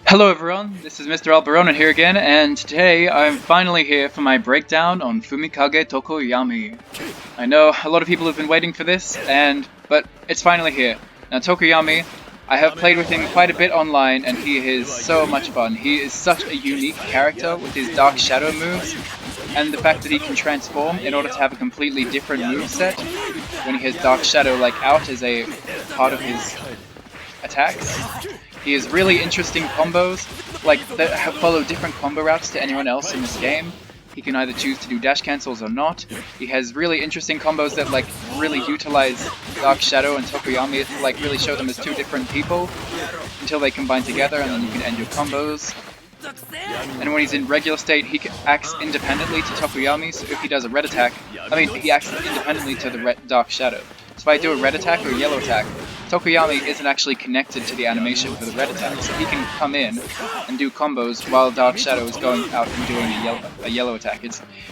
Hello everyone, this is Mr. Alberona here again, and today I'm finally here for my breakdown on Fumikage Tokoyami. I know a lot of people have been waiting for this, but it's finally here. Now Tokoyami, I have played with him quite a bit online, and he is so much fun. He is such a unique character with his Dark Shadow moves, and the fact that he can transform in order to have a completely different moveset when he has Dark Shadow out as a part of his attacks. He has really interesting combos, that follow different combo routes to anyone else in this game. He can either choose to do dash cancels or not. He has really interesting combos that really utilize Dark Shadow and Tokoyami to really show them as two different people until they combine together, and then you can end your combos. And when he's in regular state, he acts independently to Tokoyami, so if he does a red attack, he acts independently to the Dark Shadow. So if I do a red attack or a yellow attack, Tokoyami isn't actually connected to the animation for the red attack, so he can come in and do combos while Dark Shadow is going out and doing a yellow attack.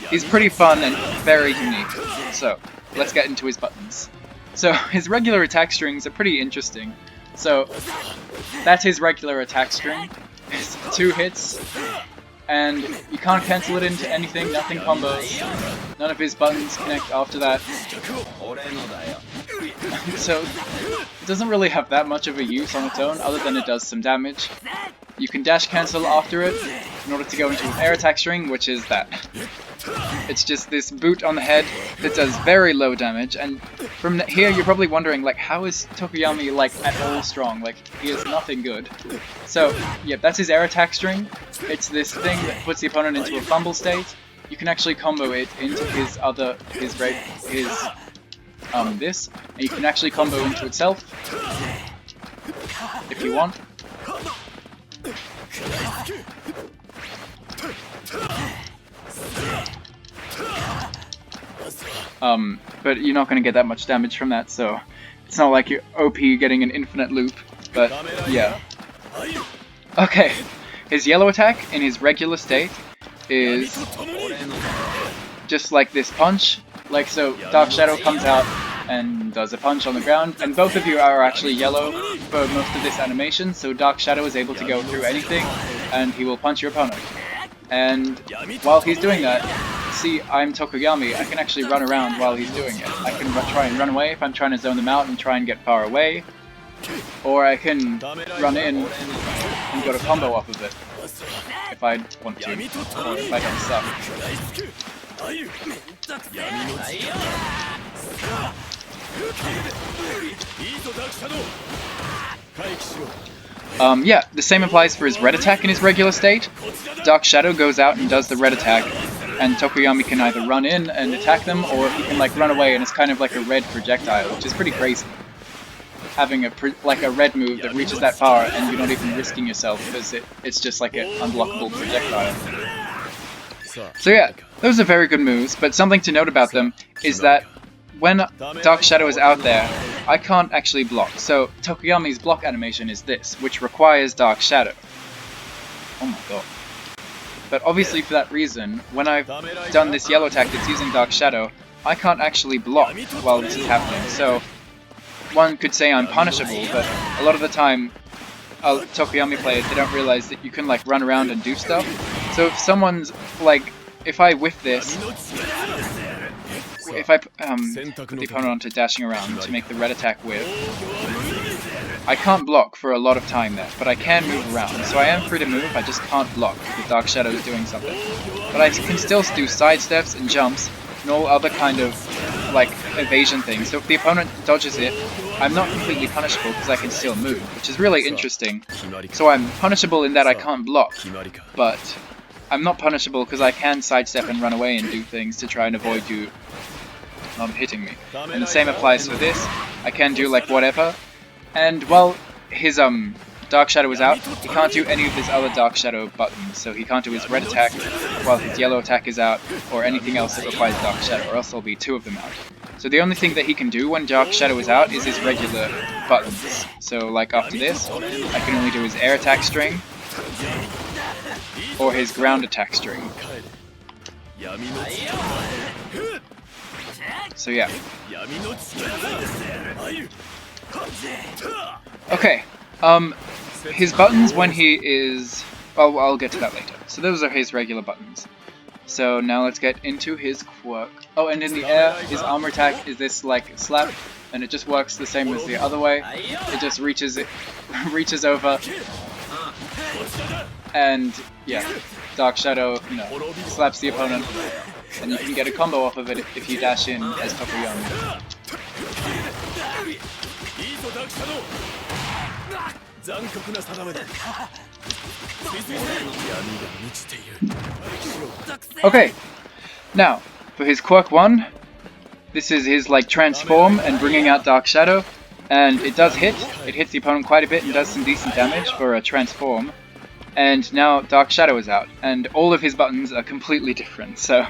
He's pretty fun and very unique. So, let's get into his buttons. So, his regular attack strings are pretty interesting. So, that's his regular attack string. It's 2 hits, and you can't cancel it into anything, nothing combos. None of his buttons connect after that. So, it doesn't really have that much of a use on its own, other than it does some damage. You can dash cancel after it in order to go into an air attack string, which is that. It's just this boot on the head that does very low damage, and from here you're probably wondering, how is Tokoyami, at all strong? He is nothing good. So, yep, that's his air attack string. It's this thing that puts the opponent into a fumble state. You can actually combo it into this, and you can actually combo into itself, if you want. But you're not going to get that much damage from that, so it's not like you're OP getting an infinite loop, but yeah. Okay, his yellow attack in his regular state is just like this punch. So Dark Shadow comes out and does a punch on the ground, and both of you are actually yellow for most of this animation, so Dark Shadow is able to go through anything, and he will punch your opponent. And while he's doing that, see, I'm Tokoyami, I can actually run around while he's doing it. I can try and run away if I'm trying to zone them out and try and get far away, or I can run in and go to combo off of it, if I want to, or if I don't suck. Yeah, the same applies for his red attack in his regular state. Dark Shadow goes out and does the red attack, and Tokoyami can either run in and attack them, or he can run away, and it's kind of like a red projectile, which is pretty crazy. Having a red move that reaches that far, and you're not even risking yourself, because it's just like an unblockable projectile. So yeah, those are very good moves, but something to note about them is that when Dark Shadow is out there, I can't actually block. So Tokoyami's block animation is this, which requires Dark Shadow. Oh my god. But obviously for that reason, when I've done this yellow attack that's using Dark Shadow, I can't actually block while this is happening. So one could say I'm punishable, but a lot of the time Tokoyami players, they don't realize that you can run around and do stuff. So if someone's if I whiff this, if I put the opponent onto dashing around to make the red attack whiff, I can't block for a lot of time there, but I can move around. So I am free to move, I just can't block if Dark Shadow is doing something. But I can still do side steps and jumps and all other kind of evasion things. So if the opponent dodges it, I'm not completely punishable because I can still move, which is really interesting. So I'm punishable in that I can't block, but I'm not punishable because I can sidestep and run away and do things to try and avoid you hitting me. And the same applies for this. I can do whatever. And while his Dark Shadow is out, he can't do any of his other Dark Shadow buttons. So he can't do his red attack while his yellow attack is out, or anything else that requires Dark Shadow, or else there'll be 2 of them out. So the only thing that he can do when Dark Shadow is out is his regular buttons. So after this, I can only do his air attack string, or his ground attack string. So yeah. Okay, his buttons when he is... Oh, I'll get to that later. So those are his regular buttons. So now let's get into his quirk. Oh, and in the air, his armor attack is this like slap, and it just works the same as the other way. It just reaches over, and yeah, Dark Shadow, you know, slaps the opponent, and you can get a combo off of it if you dash in as Tokoyami. Okay, now for his quirk 1, this is his like transform and bringing out Dark Shadow, and it does hit. It hits the opponent quite a bit and does some decent damage for a transform. And now Dark Shadow is out, and all of his buttons are completely different, so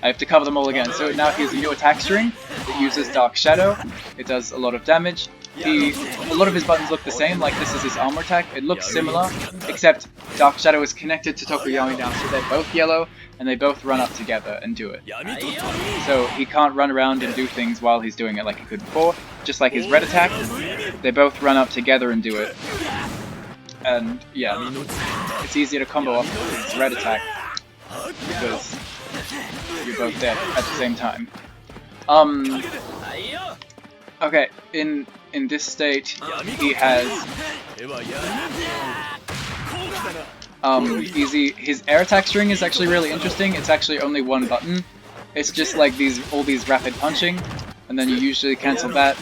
I have to cover them all again. So now he has a new attack string that uses Dark Shadow. It does a lot of damage. A lot of his buttons look the same, like this is his armor attack. It looks similar, except Dark Shadow is connected to Tokoyami now, so they're both yellow, and they both run up together and do it. So he can't run around and do things while he's doing it like he could before. Just like his red attack, they both run up together and do it. And yeah, it's easier to combo off his red attack because you're both dead at the same time. Okay, in this state, he has his air attack string is actually really interesting. It's actually only one button. It's just like all these rapid punching, and then you usually cancel that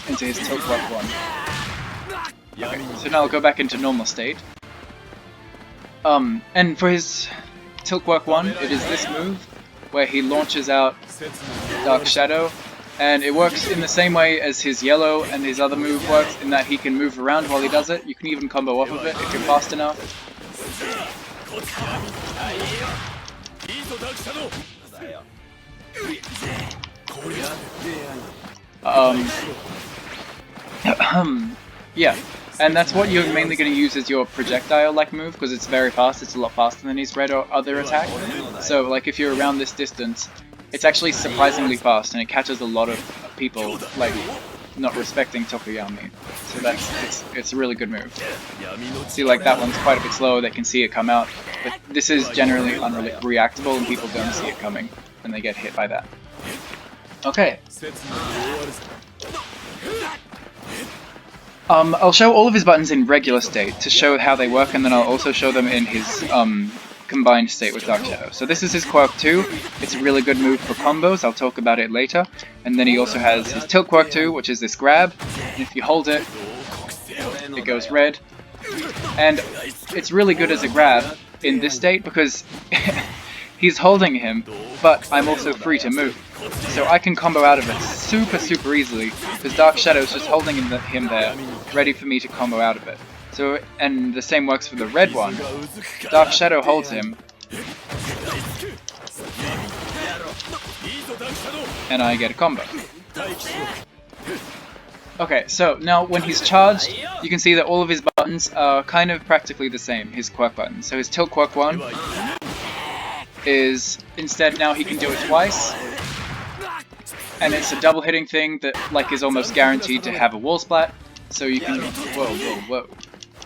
into his tilt quirk 1. Okay, so now I'll go back into normal state. And for his tilt quirk 1, it is this move where he launches out Dark Shadow. And it works in the same way as his yellow and his other move works, in that he can move around while he does it. You can even combo off of it if you're fast enough. Yeah, and that's what you're mainly going to use as your projectile-like move, because it's very fast. It's a lot faster than his red or other attack. So, like, if you're around this distance, it's actually surprisingly fast, and it catches a lot of people, like, not respecting Tokoyami. So it's a really good move. See, like, that one's quite a bit slower, they can see it come out, but this is generally unreactable, and people don't see it coming, and they get hit by that. Okay. I'll show all of his buttons in regular state to show how they work, and then I'll also show them in his, combined state with Dark Shadow. So this is his quirk 2. It's a really good move for combos. I'll talk about it later. And then he also has his tilt quirk 2, which is this grab. And if you hold it, it goes red. And it's really good as a grab in this state because he's holding him, but I'm also free to move. So I can combo out of it super easily because Dark Shadow is just holding him there, ready for me to combo out of it. So, and the same works for the red one. Dark Shadow holds him, and I get a combo. Okay, so now when he's charged, you can see that all of his buttons are kind of practically the same, his quirk buttons. So his tilt quirk 1 is, instead now he can do it twice, and it's a double hitting thing that like is almost guaranteed to have a wall splat, so you can, whoa.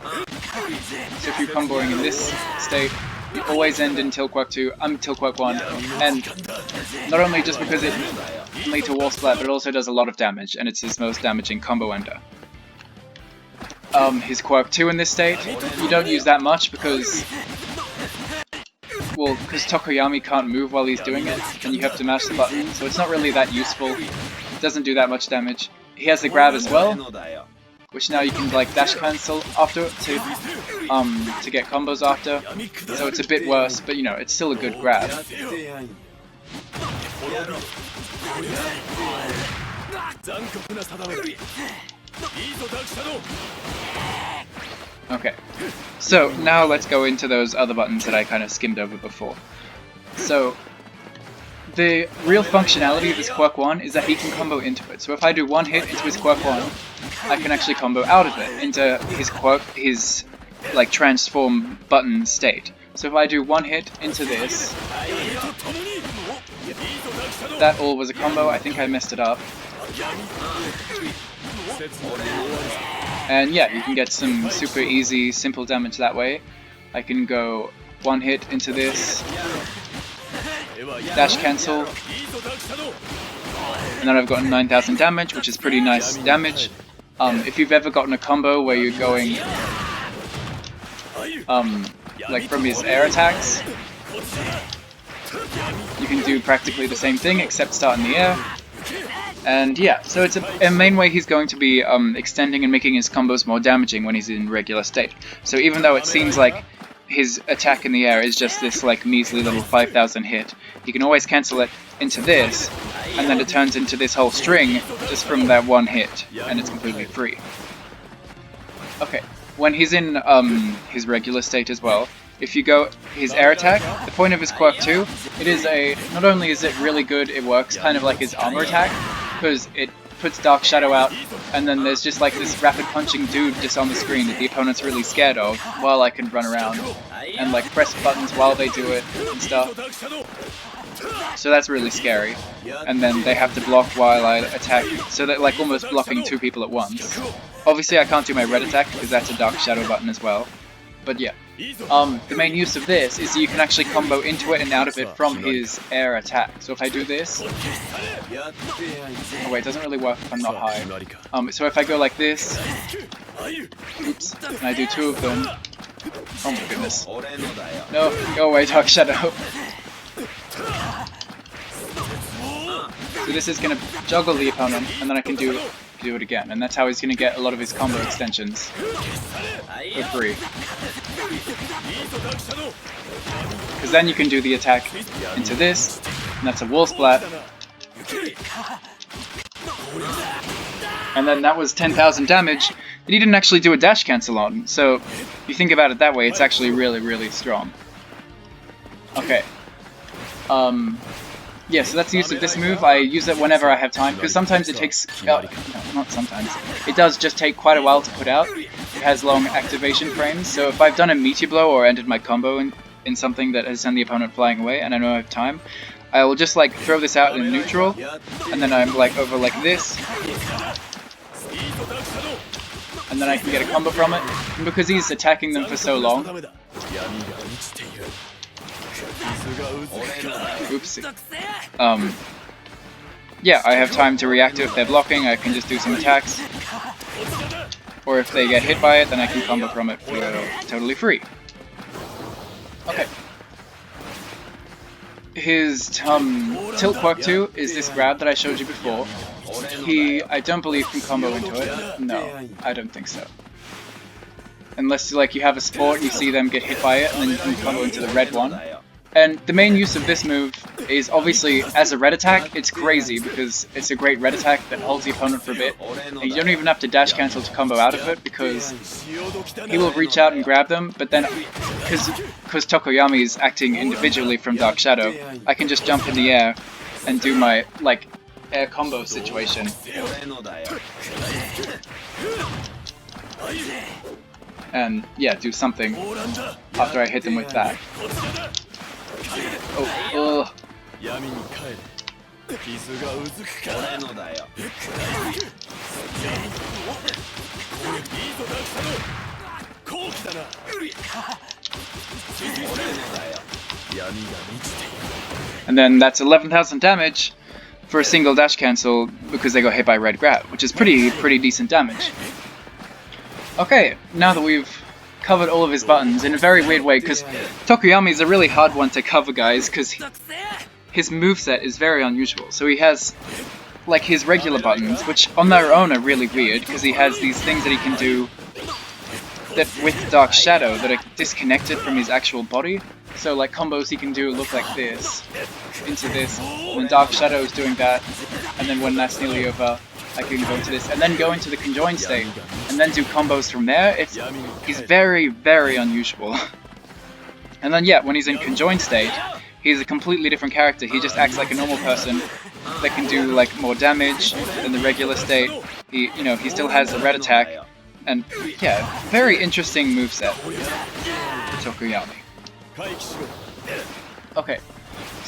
So if you're comboing in this state, you always end in tilt quirk 2, tilt quirk 1, and not only just because it can lead to wall splat, but it also does a lot of damage, and it's his most damaging combo ender. His quirk 2 in this state, you don't use that much because, well, because Tokoyami can't move while he's doing it, and you have to mash the button, so it's not really that useful. It doesn't do that much damage. He has the grab as well, which now you can like dash cancel after to get combos after. So it's a bit worse, but you know, it's still a good grab. Okay, so now let's go into those other buttons that I kind of skimmed over before. So the real functionality of this quirk 1 is that he can combo into it. So if I do one hit into his quirk 1, I can actually combo out of it into his like transform button state. So if I do one hit into this, that all was a combo. I think I messed it up. And yeah, you can get some super easy, simple damage that way. I can go one hit into this, dash cancel, and then I've gotten 9,000 damage, which is pretty nice damage. If you've ever gotten a combo where you're going like from his air attacks, you can do practically the same thing except start in the air. And yeah, so it's a main way he's going to be extending and making his combos more damaging when he's in regular state. So even though it seems like his attack in the air is just this like measly little 5,000 hit, you can always cancel it into this, and then it turns into this whole string just from that one hit, and it's completely free. Okay, when he's in his regular state as well, if you go his air attack, the point of his quirk too, it is not only is it really good, it works kind of like his armor attack, because it puts Dark Shadow out, and then there's just like this rapid punching dude just on the screen that the opponent's really scared of, while I can run around and like press buttons while they do it and stuff. So that's really scary. And then they have to block while I attack, so that like almost blocking two people at once. Obviously I can't do my red attack because that's a Dark Shadow button as well. But yeah. The main use of this is you can actually combo into it and out of it from his air attack. So if I do this... Oh wait, it doesn't really work if I'm not high. So if I go like this... Oops. And I do two of them... Oh my goodness. No, go away, Dark Shadow. So this is going to juggle the opponent, and then I can do it again. And that's how he's going to get a lot of his combo extensions. For free. Because then you can do the attack into this, and that's a wall splat. And then that was 10,000 damage that he didn't actually do a dash cancel on. So if you think about it that way, it's actually really, really strong. Okay. Yeah, so that's the use of this move. I use it whenever I have time, because sometimes it takes... no, not sometimes. It does just take quite a while to put out. It has long activation frames, so if I've done a meteor blow or ended my combo in something that has sent the opponent flying away, and I know I have time, I will just like throw this out in neutral, and then I'm like over like this, and then I can get a combo from it, and because he's attacking them for so long... Oopsie. Yeah, I have time to react to it if they're blocking. I can just do some attacks. Or if they get hit by it, then I can combo from it for totally free. Okay. His tilt quirk 2 is this grab that I showed you before. I don't believe can combo into it. No, I don't think so. Unless like you have a support, you see them get hit by it, and then you can combo into the red one. And the main use of this move is obviously as a red attack. It's crazy because it's a great red attack that holds the opponent for a bit. And you don't even have to dash cancel to combo out of it because he will reach out and grab them, but then because Tokoyami is acting individually from Dark Shadow, I can just jump in the air and do my like air combo situation. And yeah, do something after I hit them with that. Oh, and then that's 11,000 damage for a single dash cancel because they got hit by red grab, which is pretty decent damage. Okay, now that we've covered all of his buttons in a very weird way, because Tokoyami is a really hard one to cover, guys, because his moveset is very unusual. So he has like his regular buttons, which on their own are really weird, because he has these things that he can do that with Dark Shadow that are disconnected from his actual body. So like combos he can do look like this, into this, and Dark Shadow is doing that, and then when that's nearly over, I can go into this, and then go into the conjoined state, and then do combos from there. He's very, very unusual. And then yeah, when he's in conjoined state, he's a completely different character. He just acts like a normal person that can do like more damage than the regular state. He still has a red attack, and yeah, very interesting moveset for Tokoyami. Okay,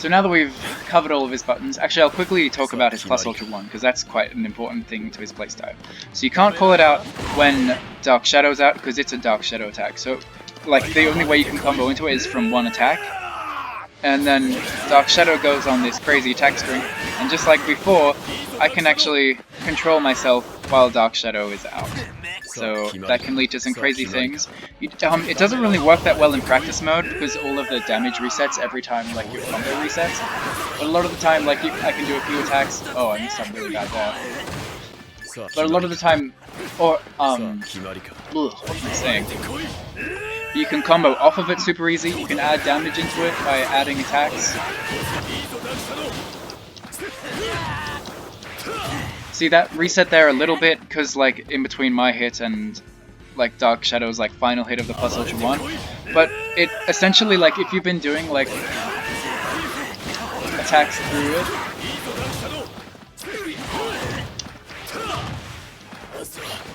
So now that we've covered all of his buttons, actually I'll quickly talk about his plus ultra 1, because that's quite an important thing to his playstyle. So you can't call it out when Dark Shadow's out, because it's a Dark Shadow attack. So, like, the only way you can combo into it is from one attack. And then Dark Shadow goes on this crazy attack string, and just like before, I can actually control myself while Dark Shadow is out. So that can lead to some crazy things. It doesn't really work that well in practice mode because all of the damage resets every time like your combo resets. But a lot of the time, like I can do a few attacks. Oh, I missed something really bad there. But a lot of the time, or what am I saying? You can combo off of it super easy. You can add damage into it by adding attacks. See, that reset there a little bit, because like in between my hit and like Dark Shadow's like final hit of the plus ultra 1. But it essentially, like, if you've been doing like attacks through it,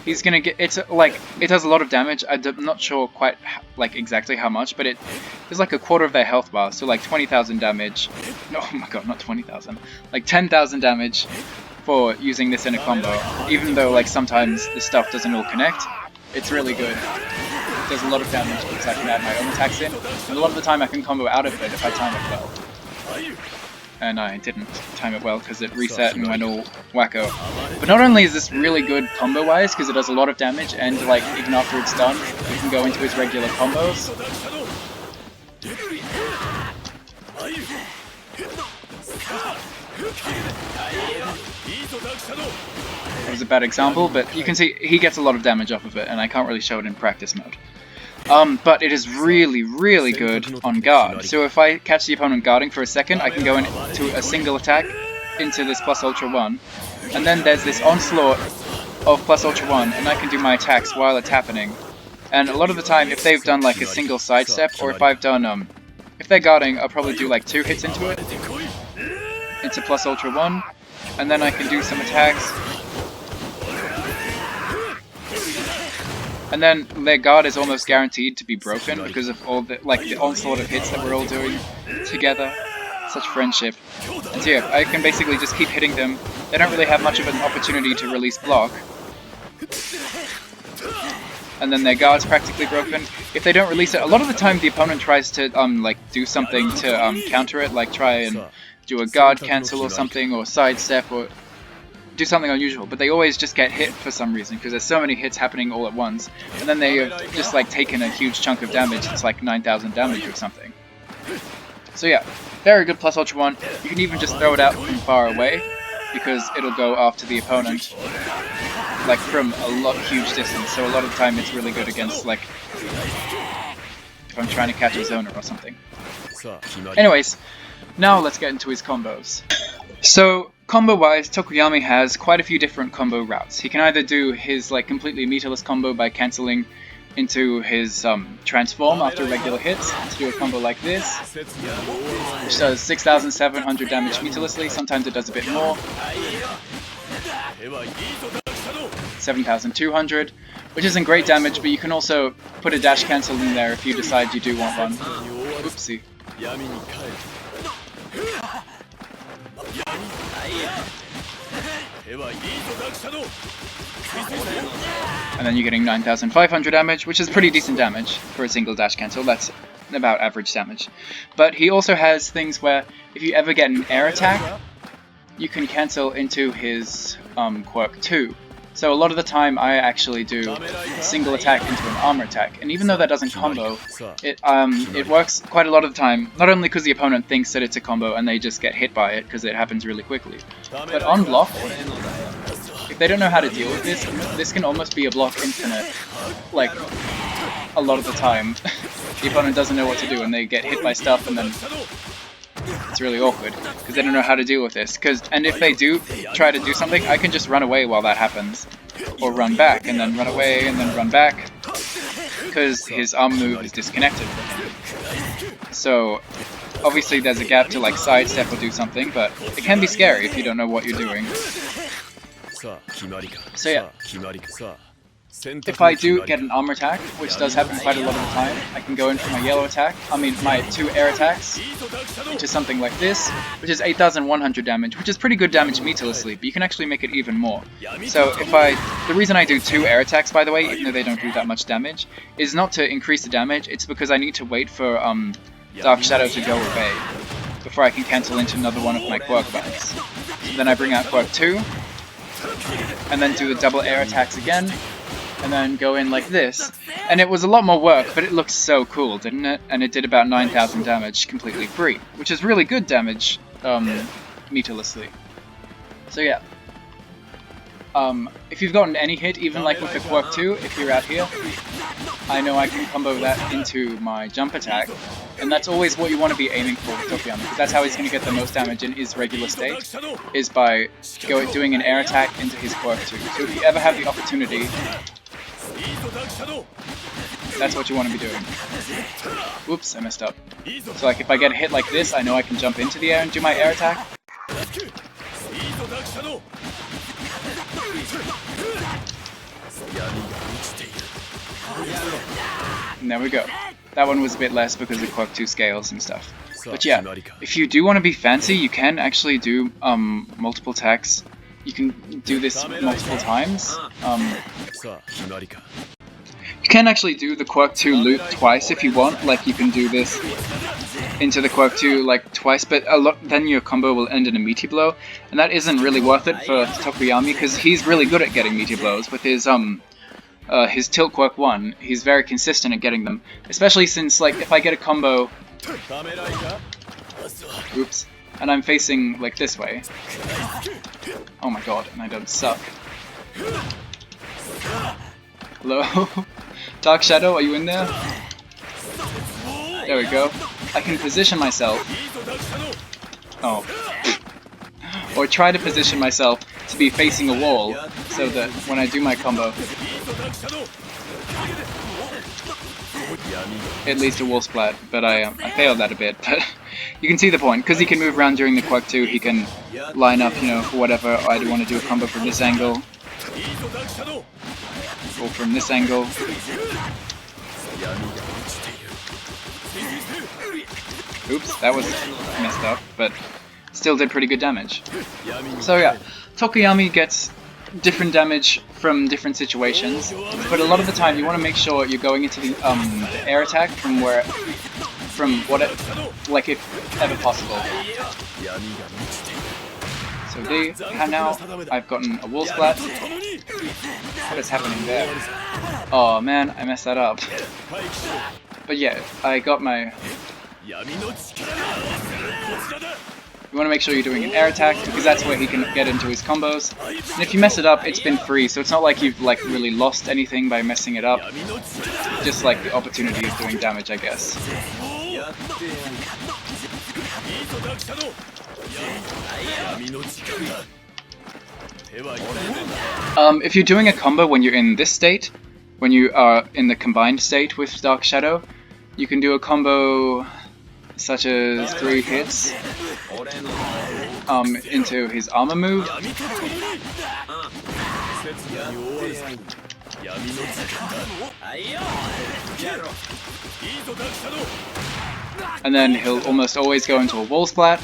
he's gonna get, it's like, it does a lot of damage. I'm not sure quite like exactly how much, but it is like a quarter of their health bar, so like 20,000 damage. No, oh my god, not 20,000, like 10,000 damage for using this in a combo. Even though like sometimes the stuff doesn't all connect, it's really good. It does a lot of damage because I can add my own attacks in, and a lot of the time I can combo out of it if I time it well. And I didn't time it well because it reset and went all wacko. But not only is this really good combo-wise, because it does a lot of damage, and like even after it's done, you can go into his regular combos. That was a bad example, but you can see he gets a lot of damage off of it, and I can't really show it in practice mode. But it is really, really good on guard. So if I catch the opponent guarding for a second, I can go into a single attack into this plus ultra 1, and then there's this onslaught of plus ultra 1, and I can do my attacks while it's happening. And a lot of the time, if they've done like a single sidestep, or if I've done if they're guarding, I'll probably do like 2 hits into it, into plus ultra 1, and then I can do some attacks. And then their guard is almost guaranteed to be broken because of all the the onslaught of hits that we're all doing together. Such friendship. And so yeah, I can basically just keep hitting them. They don't really have much of an opportunity to release block. And then their guard's practically broken. If they don't release it, a lot of the time the opponent tries to do something to counter it, like try and do a guard cancel or something, or sidestep, or do something unusual, but they always just get hit for some reason because there's so many hits happening all at once, and then they have just like taken a huge chunk of damage. It's like 9,000 damage or something. So yeah, very good plus ultra 1. You can even just throw it out from far away because it'll go after the opponent like from a huge distance. So a lot of the time it's really good against like if I'm trying to catch a zoner or something. Anyways, now let's get into his combos. So combo-wise, Tokoyami has quite a few different combo routes. He can either do his like completely meterless combo by cancelling into his transform after regular hits to do a combo like this, which does 6,700 damage meterlessly. Sometimes it does a bit more, 7,200, which isn't great damage, but you can also put a dash cancel in there if you decide you do want one. Oopsie. And then you're getting 9,500 damage, which is pretty decent damage for a single dash cancel. That's about average damage. But he also has things where if you ever get an air attack, you can cancel into his quirk 2. So a lot of the time I actually do a single attack into an armor attack, and even though that doesn't combo, it works quite a lot of the time, not only because the opponent thinks that it's a combo and they just get hit by it because it happens really quickly, but on block, if they don't know how to deal with this, this can almost be a block infinite, like a lot of the time. The opponent doesn't know what to do and they get hit by stuff, and then it's really awkward because they don't know how to deal with this. And if they do try to do something, I can just run away while that happens, or run back and then run away and then run back, because his arm move is disconnected from him. So obviously there's a gap to like sidestep or do something, but it can be scary if you don't know what you're doing. So yeah. if I do get an armor attack, which does happen quite a lot of the time, I can go in for my yellow attack, my 2 air attacks, into something like this, which is 8,100 damage, which is pretty good damage meterlessly, but you can actually make it even more. So the reason I do 2 air attacks, by the way, even though they don't do that much damage, is not to increase the damage, it's because I need to wait for Dark Shadow to go away before I can cancel into another one of my quirk buttons. So then I bring out quirk 2, and then do the double air attacks again, and then go in like this. And it was a lot more work, but it looked so cool, didn't it? And it did about 9,000 damage completely free, which is really good damage, meterlessly. So yeah. If you've gotten any hit, even like with the quirk 2, if you're out here, I know I can combo that into my jump attack, and that's always what you want to be aiming for with Tokoyami, because that's how he's going to get the most damage in his regular state, is by doing an air attack into his quirk 2. So if you ever have the opportunity, that's what you want to be doing. Oops, I messed up. So like if I get a hit like this, I know I can jump into the air and do my air attack. And there we go. That one was a bit less because of quirk 2 scales and stuff. But yeah, if you do want to be fancy, you can actually do multiple attacks. You can do this multiple times. You can actually do the quirk 2 loop twice if you want. Like you can do this into the quirk 2 like twice, but then your combo will end in a meaty blow, and that isn't really worth it for Tokoyami because he's really good at getting meaty blows with his tilt quirk 1. He's very consistent at getting them, especially since like if I get a combo, oops, and I'm facing like this way. Oh my god, and I don't suck. Hello? Dark Shadow, are you in there? There we go. I can position myself. Oh. Or try to position myself to be facing a wall, so that when I do my combo, it leads to wall splat, but I failed that a bit, but you can see the point, because he can move around during the quirk 2, he can line up, you know, for whatever. I do want to do a combo from this angle, or from this angle. Oops, that was messed up, but still did pretty good damage. So yeah, Tokoyami gets different damage from different situations, but a lot of the time you want to make sure you're going into the air attack from like if ever possible. So now I've gotten a wall splat. What is happening there? Oh man, I messed that up. But yeah, I got my... You want to make sure you're doing an air attack, because that's where he can get into his combos. And if you mess it up, it's been free, so it's not like you've like really lost anything by messing it up. Just like the opportunity of doing damage, I guess. If you're doing a combo when you're in this state, when you are in the combined state with Dark Shadow, you can do a combo such as 3 hits into his armor move. And then he'll almost always go into a wall splat.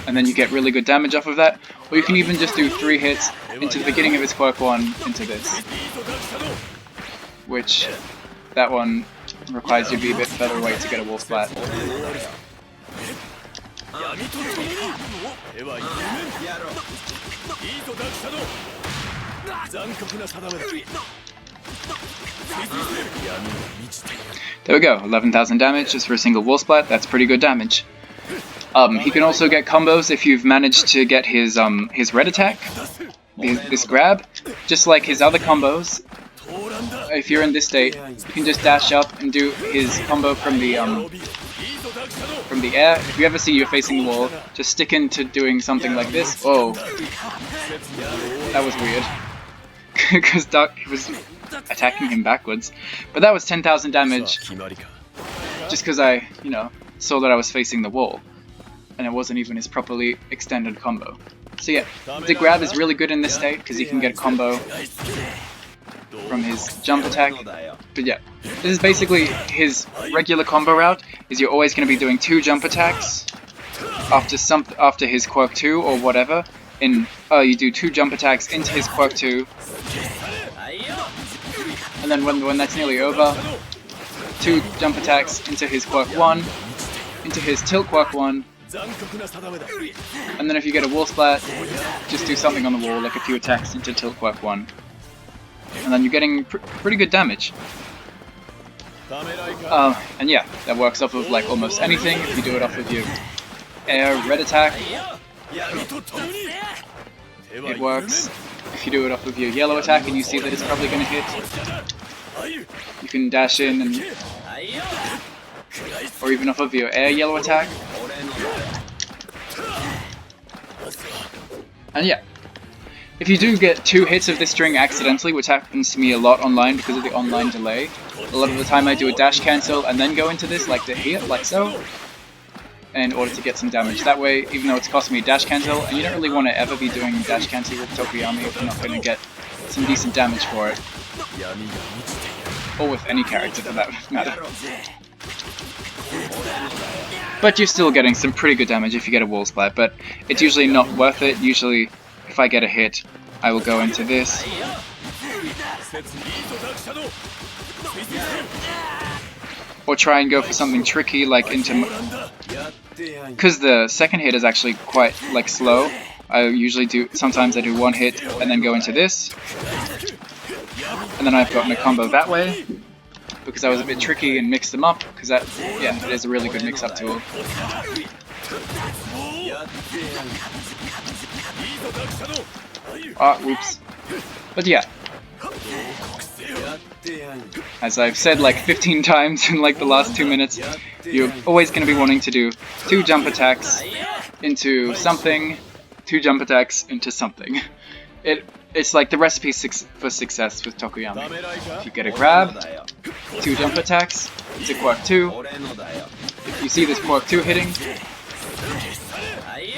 And then you get really good damage off of that. Or you can even just do 3 hits into the beginning of his quirk 1 into this. Which, that one requires you to be a bit further away to get a wall splat. There we go, 11,000 damage just for a single wall splat. That's pretty good damage. He can also get combos if you've managed to get his red attack, this grab, just like his other combos. If you're in this state, you can just dash up and do his combo from the air. If you ever see you're facing the wall, just stick into doing something like this. Whoa, that was weird, because Dark was attacking him backwards. But that was 10,000 damage, just because I, you know, saw that I was facing the wall, and it wasn't even his properly extended combo. So yeah, the grab is really good in this state because you can get a combo from his jump attack. But yeah, this is basically his regular combo route. Is you're always going to be doing 2 jump attacks after his quirk 2 or whatever. You do 2 jump attacks into his quirk 2, and then when that's nearly over, 2 jump attacks into his quirk 1, into his tilt quirk 1, and then if you get a wall splat, just do something on the wall, like a few attacks into tilt quirk 1. And then you're getting pretty good damage. And yeah, that works off of like almost anything. If you do it off of your air red attack, it works. If you do it off of your yellow attack and you see that it's probably going to hit, you can dash in and... or even off of your air yellow attack. And yeah, if you do get 2 hits of this string accidentally, which happens to me a lot online because of the online delay, a lot of the time I do a dash cancel and then go into this like here, like so, in order to get some damage. That way, even though it's costing me a dash cancel, and you don't really want to ever be doing dash cancel with Tokoyami if you're not going to get some decent damage for it. Or with any character for that matter. But you're still getting some pretty good damage if you get a wall splat, but it's usually not worth it. Usually, if I get a hit, I will go into this. Or try and go for something tricky like into... because the second hit is actually quite like slow. I usually do... sometimes I do 1 hit and then go into this. And then I've gotten a combo that way. Because I was a bit tricky and mixed them up, because that, yeah, it is a really good mix-up tool. Ah, whoops. But yeah. As I've said like 15 times in like the last 2 minutes, you're always going to be wanting to do 2 jump attacks into something, 2 jump attacks into something. It's like the recipe for success with Tokoyami. If you get a grab, 2 jump attacks into quirk 2. If you see this quirk 2 hitting,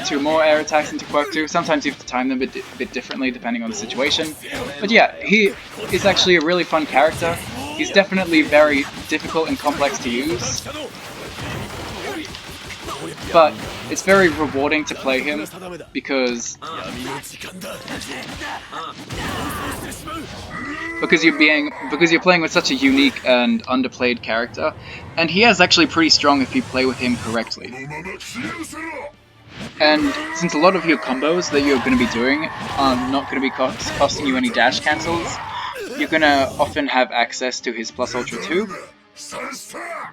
2 more air attacks into quirk 2. Sometimes you have to time them a bit differently depending on the situation. But yeah, he is actually a really fun character. He's definitely very difficult and complex to use. But it's very rewarding to play him because you're playing with such a unique and underplayed character, and he is actually pretty strong if you play with him correctly. And since a lot of your combos that you're going to be doing are not going to be costing you any dash cancels, you're going to often have access to his plus ultra 2.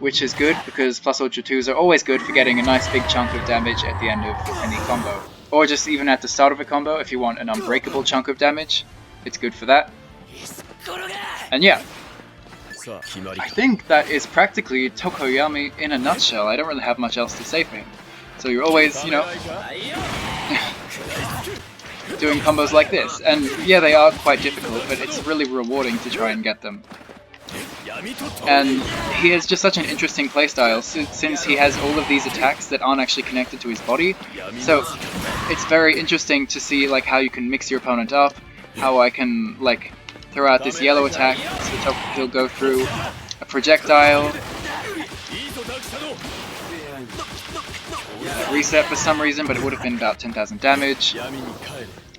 Which is good, because plus ultra 2s are always good for getting a nice big chunk of damage at the end of any combo. Or just even at the start of a combo, if you want an unbreakable chunk of damage, it's good for that. And yeah, I think that is practically Tokoyami in a nutshell. I don't really have much else to say for him. So you're always, you know, doing combos like this. And yeah, they are quite difficult, but it's really rewarding to try and get them. And he has just such an interesting playstyle since he has all of these attacks that aren't actually connected to his body. So it's very interesting to see like how you can mix your opponent up, how I can like throw out this yellow attack so he'll go through a projectile. Reset for some reason, but it would have been about 10,000 damage.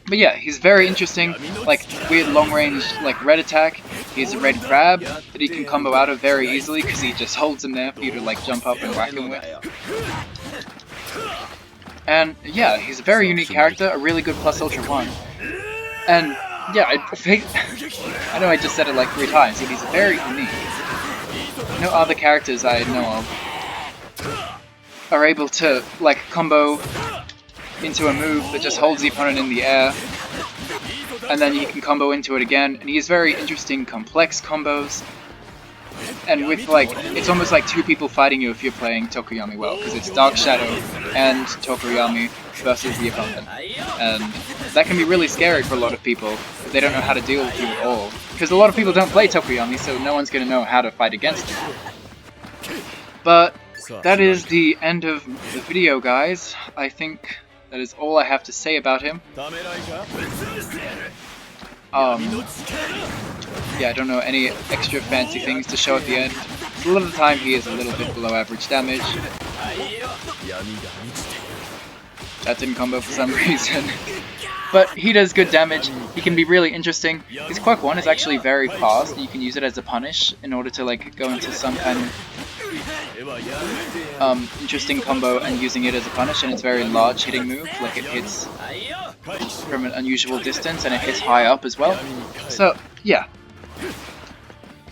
But yeah, he's very interesting, like weird long range like red attack. He has a red grab that he can combo out of very easily because he just holds him there for you to like jump up and whack him with. And yeah, he's a very unique character, a really good plus ultra 1. And yeah, I know I just said it like 3 times, but he's very unique. No other characters I know of are able to like combo into a move that just holds the opponent in the air, and then you can combo into it again, and he has very interesting complex combos, and with like, it's almost like 2 people fighting you if you're playing Tokoyami well, because it's Dark Shadow and Tokoyami versus the opponent, and that can be really scary for a lot of people if they don't know how to deal with you at all, because a lot of people don't play Tokoyami, so no one's going to know how to fight against him. But that is the end of the video, guys. I think that is all I have to say about him. Yeah, I don't know any extra fancy things to show at the end. A lot of the time he is a little bit below average damage. That didn't combo for some reason. But he does good damage. He can be really interesting. His quirk 1 is actually very fast. You can use it as a punish in order to like go into some kind of interesting combo and using it as a punish, and it's a very large hitting move. Like it hits from an unusual distance and it hits high up as well. So yeah.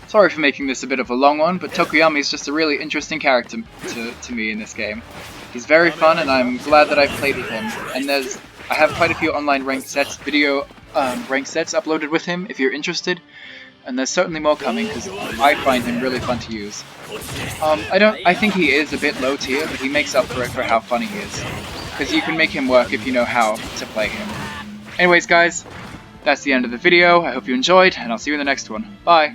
Sorry for making this a bit of a long one, but Tokoyami is just a really interesting character to me in this game. He's very fun, and I'm glad that I've played with him. And I have quite a few online ranked sets, video ranked sets uploaded with him if you're interested. And there's certainly more coming because I find him really fun to use. I think he is a bit low tier, but he makes up for it for how funny he is. Because you can make him work if you know how to play him. Anyways guys, that's the end of the video. I hope you enjoyed, and I'll see you in the next one. Bye!